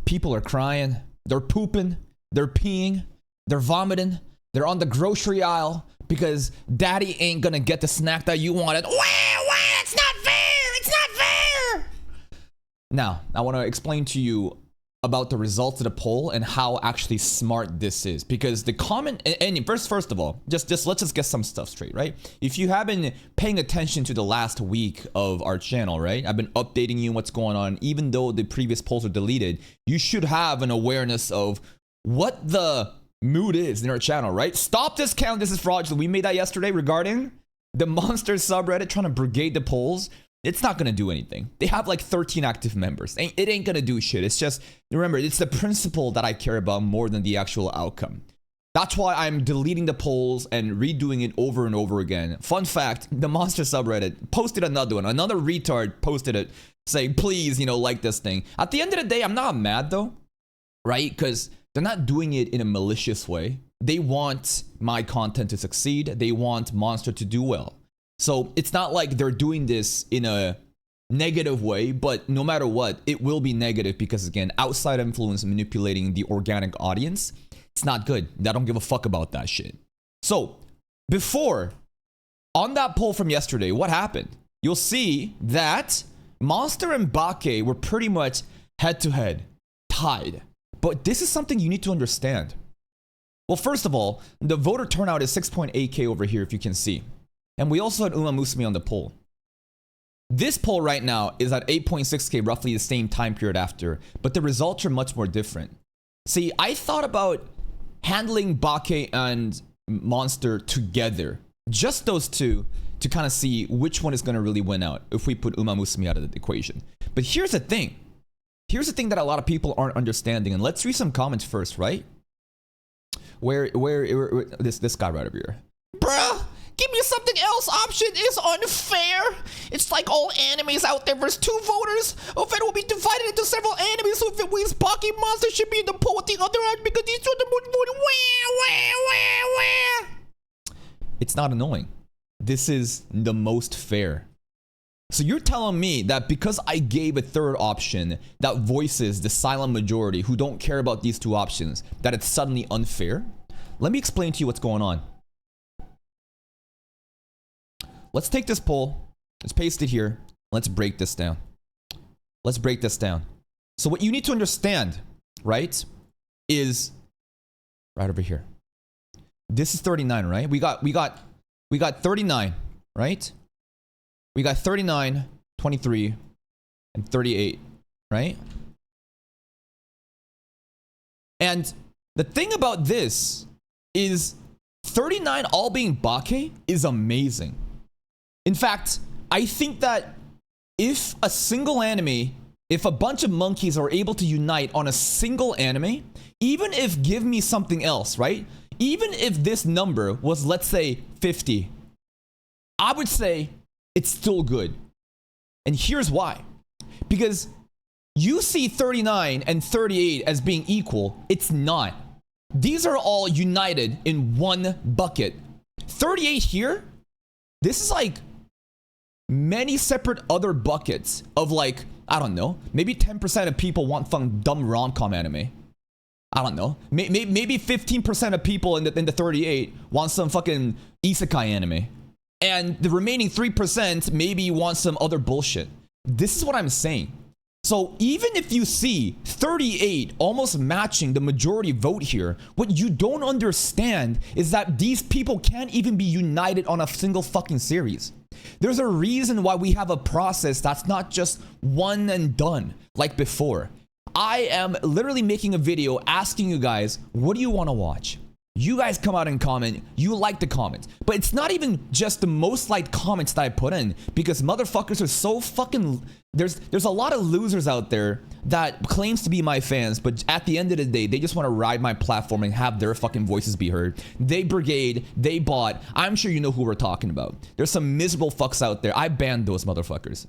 People are crying. They're pooping. They're peeing. They're vomiting. They're on the grocery aisle because daddy ain't gonna get the snack that you wanted. Wah, wah, it's not fair. It's not fair. Now, I want to explain to you about the results of the poll and how actually smart this is, because the comment and first of all, just let's just get some stuff straight, right? If you have been paying attention to the last week of our channel, right, I've been updating you on what's going on. Even though the previous polls are deleted, you should have an awareness of what the mood is in our channel, right? Stop this count. This is fraudulent. We made that yesterday regarding the monster subreddit trying to brigade the polls. It's not going to do anything. They have like 13 active members. It ain't going to do shit. It's just, remember, it's the principle that I care about more than the actual outcome. That's why I'm deleting the polls and redoing it over and over again. Fun fact, the monster subreddit posted another one. Another retard posted it saying, please, like this thing. At the end of the day, I'm not mad though, right? Because they're not doing it in a malicious way. They want my content to succeed. They want Monster to do well. So it's not like they're doing this in a negative way, but no matter what, it will be negative because, again, outside influence manipulating the organic audience, it's not good. I don't give a fuck about that shit. So before, on that poll from yesterday, what happened? You'll see that Monster and Bake were pretty much head-to-head, tied. But this is something you need to understand. Well, first of all, the voter turnout is 6.8K over here, if you can see. And we also had Uma Musume on the poll. This poll right now is at 8.6K, roughly the same time period after, but the results are much more different. See, I thought about handling Bake and Monster together, just those two, to kind of see which one is going to really win out if we put Uma Musume out of the equation. But here's the thing. Here's the thing that a lot of people aren't understanding, and let's read some comments first, right? Where this guy right over here. Bruh! Give me something else. Option is unfair. It's like all animes out there versus 2 voters. Event will be divided into several animes. So if it wins, Baki Monster should be in the poll with the other end because these are the most voted. It's not annoying. This is the most fair. So you're telling me that because I gave a third option that voices the silent majority who don't care about these 2 options, that it's suddenly unfair? Let me explain to you what's going on. Let's take this poll, let's paste it here, let's break this down. Let's break this down. So what you need to understand, right, is right over here. This is 39, right? We got 39, right? We got 39, 23, and 38, right? And the thing about this is 39 all being Bake is amazing. In fact, I think that if a single anime, if a bunch of monkeys are able to unite on a single anime, even if give me something else, right? Even if this number was, let's say, 50, I would say it's still good. And here's why. Because you see 39 and 38 as being equal. It's not. These are all united in one bucket. 38 here, this is like many separate other buckets of, like, I don't know, maybe 10% of people want fun dumb rom-com anime. I don't know. Maybe 15% of people in the 38 want some fucking isekai anime. And the remaining 3% maybe want some other bullshit. This is what I'm saying. So even if you see 38 almost matching the majority vote here, what you don't understand is that these people can't even be united on a single fucking series. There's a reason why we have a process that's not just one and done like before. I am literally making a video asking you guys, what do you want to watch? You guys come out and comment, you like the comments. But it's not even just the most liked comments that I put in, because motherfuckers are so fucking... There's a lot of losers out there that claims to be my fans, but at the end of the day, they just want to ride my platform and have their fucking voices be heard. They brigade, they bought. I'm sure you know who we're talking about. There's some miserable fucks out there. I banned those motherfuckers.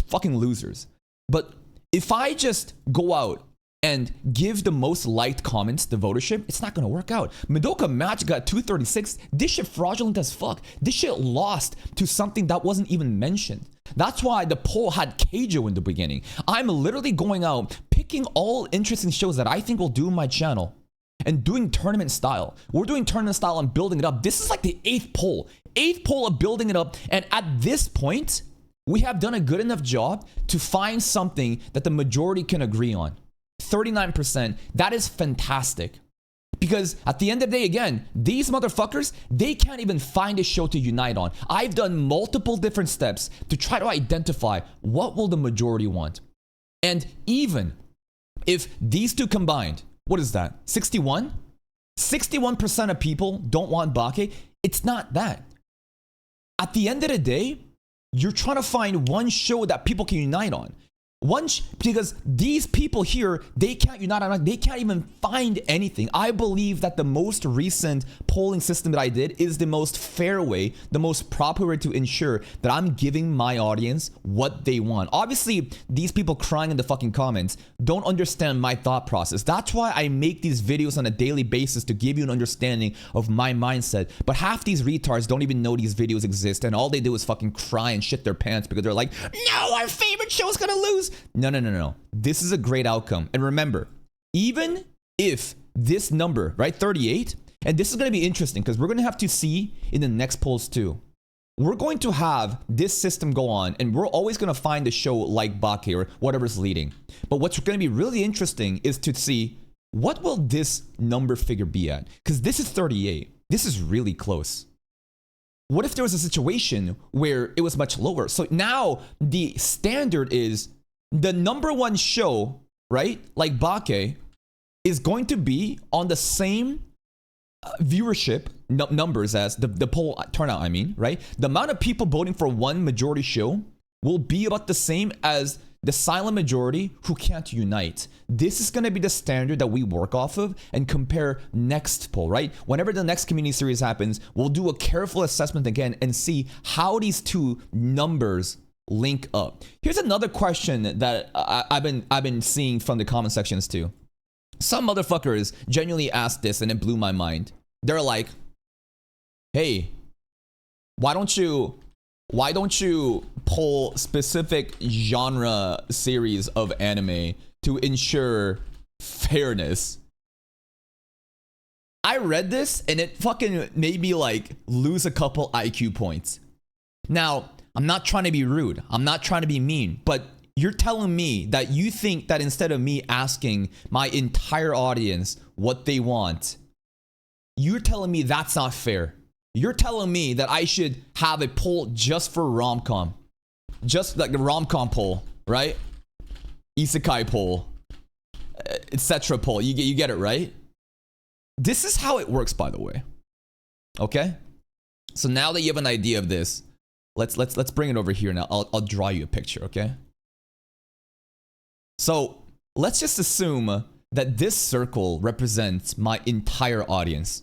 Fucking losers. But if I just go out and give the most liked comments to votership, it's not gonna work out. Madoka Match got 236. This shit fraudulent as fuck. This shit lost to something that wasn't even mentioned. That's why the poll had Keijo in the beginning. I'm literally going out, picking taking all interesting shows that I think will do my channel and doing tournament style. We're doing tournament style and building it up. This is like the 8th poll of building it up. And at this point, we have done a good enough job to find something that the majority can agree on. 39%, that is fantastic. Because at the end of the day, again, these motherfuckers, they can't even find a show to unite on. I've done multiple different steps to try to identify what will the majority want. And even if these two combined, what is that? 61? 61% of people don't want Bake. It's not that. At the end of the day, you're trying to find one show that people can unite on. Because these people here, they can't unite on, they can't even find anything. I believe that the most recent polling system that I did is the most fair way, the most proper way to ensure that I'm giving my audience what they want. Obviously, these people crying in the fucking comments don't understand my thought process. That's why I make these videos on a daily basis, to give you an understanding of my mindset. But half these retards don't even know these videos exist, and all they do is fucking cry and shit their pants because they're like, no, our favorite show is gonna lose. No. This is a great outcome. And remember, even if this number, right, 38, and this is going to be interesting because we're going to have to see in the next polls too. We're going to have this system go on, and we're always going to find a show like Bake or whatever's leading. But what's going to be really interesting is to see what will this number figure be at? Because this is 38. This is really close. What if there was a situation where it was much lower? So now the standard is the number one show, right, like Bake, is going to be on the same viewership numbers as the poll turnout, I mean, right? The amount of people voting for one majority show will be about the same as the silent majority who can't unite. This is going to be the standard that we work off of and compare next poll, right? Whenever the next community series happens, we'll do a careful assessment again and see how these two numbers link up. Here's another question that I've been seeing from the comment sections too. Some motherfuckers genuinely asked this and it blew my mind. They're like, hey, why don't you pull specific genre series of anime to ensure fairness? I read this and it fucking made me like lose a couple IQ points. Now, I'm not trying to be rude. I'm not trying to be mean, but you're telling me that you think that instead of me asking my entire audience what they want, you're telling me that's not fair. You're telling me that I should have a poll just for rom-com. Just like the rom-com poll, right? Isekai poll, etc. poll. You get it, right? This is how it works, by the way. Okay? So now that you have an idea of this, let's bring it over here now. I'll draw you a picture, okay? So let's just assume that this circle represents my entire audience,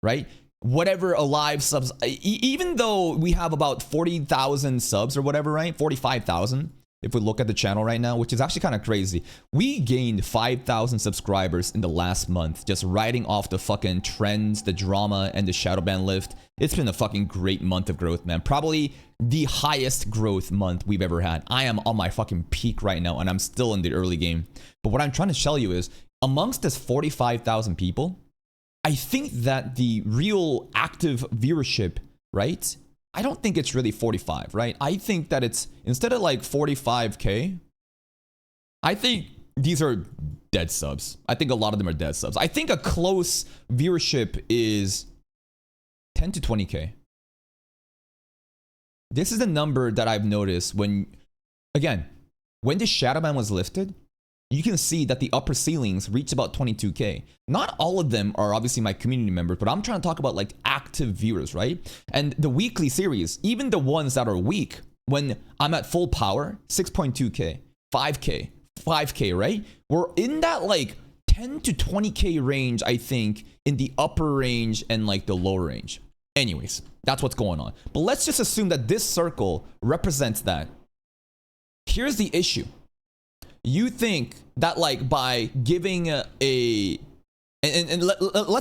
right? Whatever alive subs, even though we have about 40,000 subs or whatever, right? 45,000 if we look at the channel right now, which is actually kind of crazy. We gained 5,000 subscribers in the last month, just riding off the fucking trends, the drama, and the Shadowban lift. It's been a fucking great month of growth, man. Probably the highest growth month we've ever had. I am on my fucking peak right now, and I'm still in the early game. But what I'm trying to tell you is, amongst this 45,000 people, I think that the real active viewership, right? I don't think it's really 45, right? I think that it's, instead of like 45K, I think these are dead subs. I think a lot of them are dead subs. I think a close viewership is 10 to 20K. This is the number that I've noticed when, again, when the Shadowban was lifted, you can see that the upper ceilings reach about 22K. Not all of them are obviously my community members, but I'm trying to talk about like active viewers, right? And the weekly series, even the ones that are weak, when I'm at full power, 6.2K, 5K, 5K, right? We're in that like 10 to 20K range, I think, in the upper range and like the lower range. Anyways, that's what's going on. But let's just assume that this circle represents that. Here's the issue. You think that like by giving let's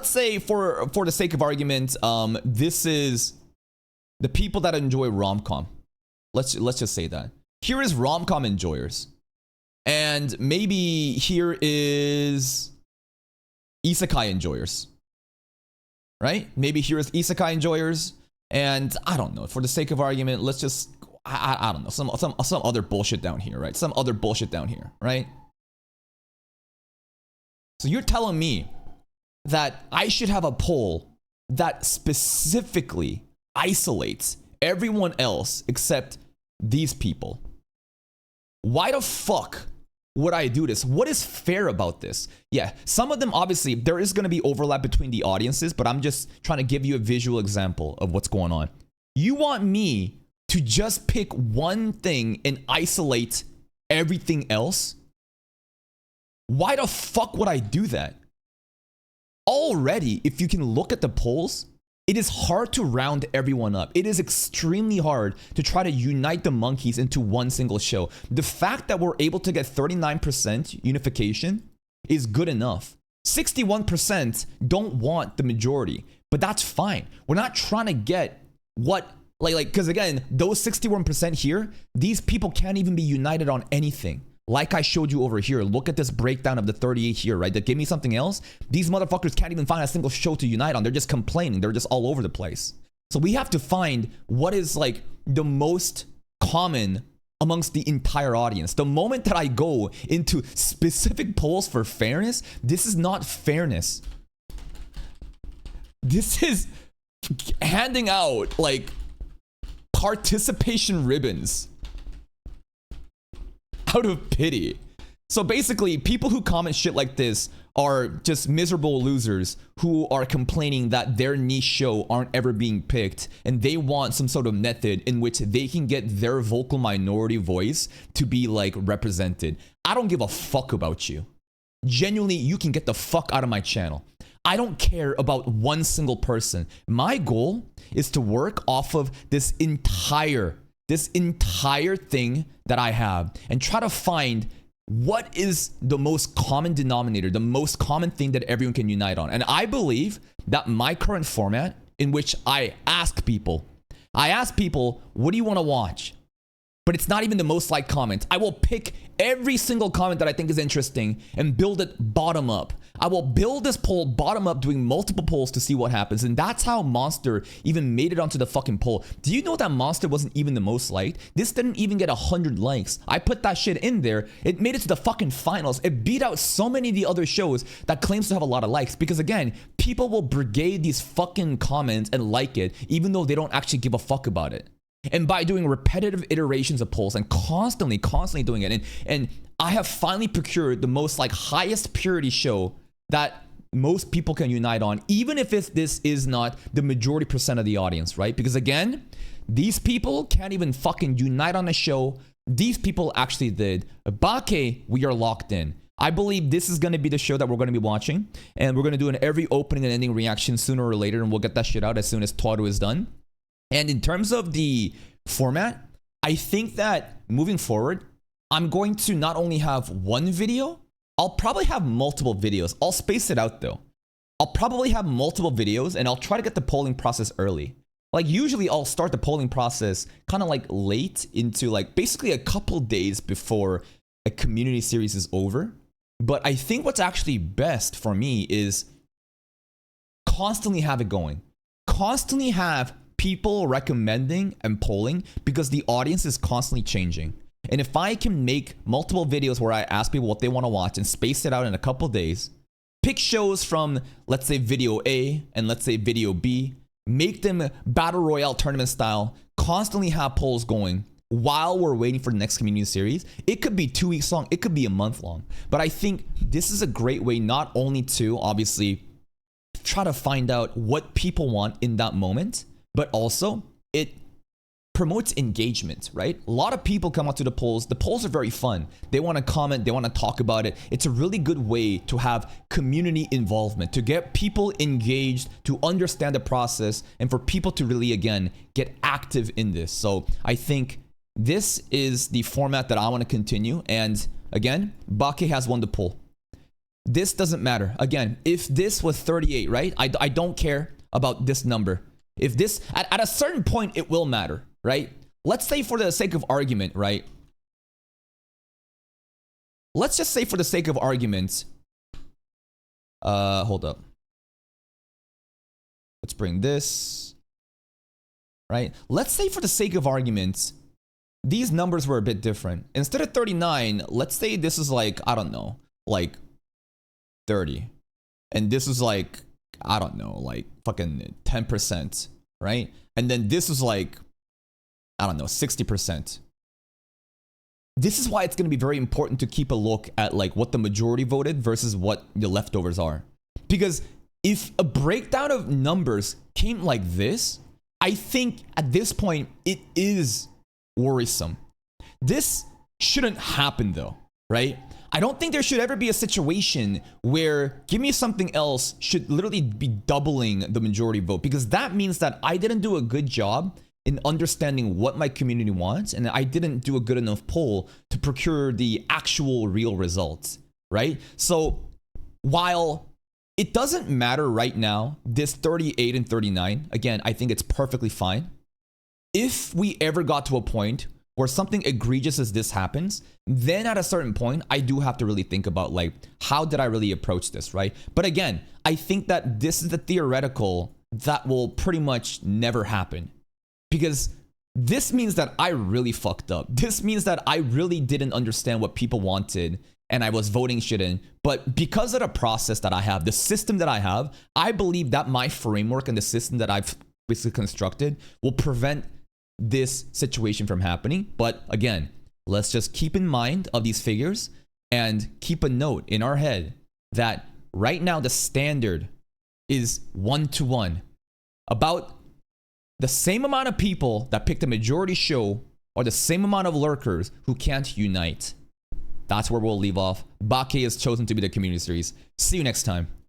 say for the sake of argument, this is the people that enjoy rom-com. Let's just say that. Here is rom-com enjoyers. And maybe here is isekai enjoyers, right? Maybe here is isekai enjoyers, and I don't know. For the sake of argument, let's just I don't know, some other bullshit down here, right? Some other bullshit down here, right? So you're telling me that I should have a poll that specifically isolates everyone else except these people. Why the fuck would I do this? What is fair about this? Yeah, some of them, obviously, there is going to be overlap between the audiences, but I'm just trying to give you a visual example of what's going on. You want me to just pick one thing and isolate everything else? Why the fuck would I do that? Already, if you can look at the polls, it is hard to round everyone up. It is extremely hard to try to unite the monkeys into one single show. The fact that we're able to get 39% unification is good enough. 61% don't want the majority, but that's fine. We're not trying to get what, because again, those 61% here, these people can't even be united on anything. Like I showed you over here, look at this breakdown of the 38 here, right? That give me something else. These motherfuckers can't even find a single show to unite on. They're just complaining. They're just all over the place. So we have to find what is like the most common amongst the entire audience. The moment that I go into specific polls for fairness, this is not fairness. This is handing out like participation ribbons out of pity. So basically, people who comment shit like this are just miserable losers who are complaining that their niche show aren't ever being picked, and they want some sort of method in which they can get their vocal minority voice to be like represented. I don't give a fuck about you. Genuinely, you can get the fuck out of my channel. I don't care about one single person. My goal is to work off of this entire thing that I have and try to find what is the most common denominator, the most common thing that everyone can unite on. And I believe that my current format, in which I ask people, what do you want to watch? But it's not even the most liked comments. I will pick every single comment that I think is interesting and build it bottom up. I will build this poll bottom up, doing multiple polls to see what happens. And that's how Monster even made it onto the fucking poll. Do you know that Monster wasn't even the most liked? This didn't even get 100 likes. I put that shit in there. It made it to the fucking finals. It beat out so many of the other shows that claims to have a lot of likes. Because again, people will brigade these fucking comments and like it, even though they don't actually give a fuck about it. And by doing repetitive iterations of polls and constantly doing it, and I have finally procured the most like highest purity show that most people can unite on, even if this is not the majority percent of the audience, right? Because again, these people can't even fucking unite on a show. These people actually did. Bake, we are locked in. I believe this is going to be the show that we're going to be watching, and we're going to do an every opening and ending reaction sooner or later, and we'll get that shit out as soon as Toru is done. And in terms of the format, I think that moving forward, I'm going to not only have one video, I'll probably have multiple videos. I'll space it out though. I'll probably have multiple videos, and I'll try to get the polling process early. Like usually I'll start the polling process kind of like late into like basically a couple days before a community series is over. But I think what's actually best for me is constantly have it going. Constantly have people recommending and polling, because the audience is constantly changing. And if I can make multiple videos where I ask people what they want to watch and space it out in a couple days, pick shows from, let's say, video A and let's say video B, make them battle royale tournament style, constantly have polls going while we're waiting for the next community series. It could be 2 weeks long, it could be a month long. But I think this is a great way not only to obviously try to find out what people want in that moment, but also it promotes engagement, right? A lot of people come out to the polls. The polls are very fun. They want to comment, they want to talk about it. It's a really good way to have community involvement, to get people engaged, to understand the process, and for people to really, again, get active in this. So I think this is the format that I want to continue. And again, Bake has won the poll. This doesn't matter. Again, if this was 38, right? I don't care about this number. If this, at a certain point, it will matter, right? Let's say for the sake of argument, right? let's just say for the sake of argument, hold up. Let's bring this, right? Let's say for the sake of argument, these numbers were a bit different. Instead of 39, let's say this is like, I don't know, like 30. And this is like, I don't know, like fucking 10%, right? And then this is like, I don't know, 60%. This is why it's going to be very important to keep a look at like what the majority voted versus what the leftovers are. Because if a breakdown of numbers came like this, I think at this point it is worrisome. This shouldn't happen though, right? I don't think there should ever be a situation where give me something else should literally be doubling the majority vote, because that means that I didn't do a good job in understanding what my community wants, and I didn't do a good enough poll to procure the actual real results, right? So while it doesn't matter right now, this 38 and 39, again, I think it's perfectly fine. If we ever got to a point where something egregious as this happens, then at a certain point, I do have to really think about like, how did I really approach this, right? But again, I think that this is the theoretical that will pretty much never happen. Because this means that I really fucked up. This means that I really didn't understand what people wanted and I was voting shit in. But because of the process that I have, the system that I have, I believe that my framework and the system that I've basically constructed will prevent this situation from happening. But again, let's just keep in mind of these figures and keep a note in our head that right now the standard is 1-to-1. About the same amount of people that picked a majority show are the same amount of lurkers who can't unite. That's where we'll leave off. Bake has chosen to be the community series. See you next time.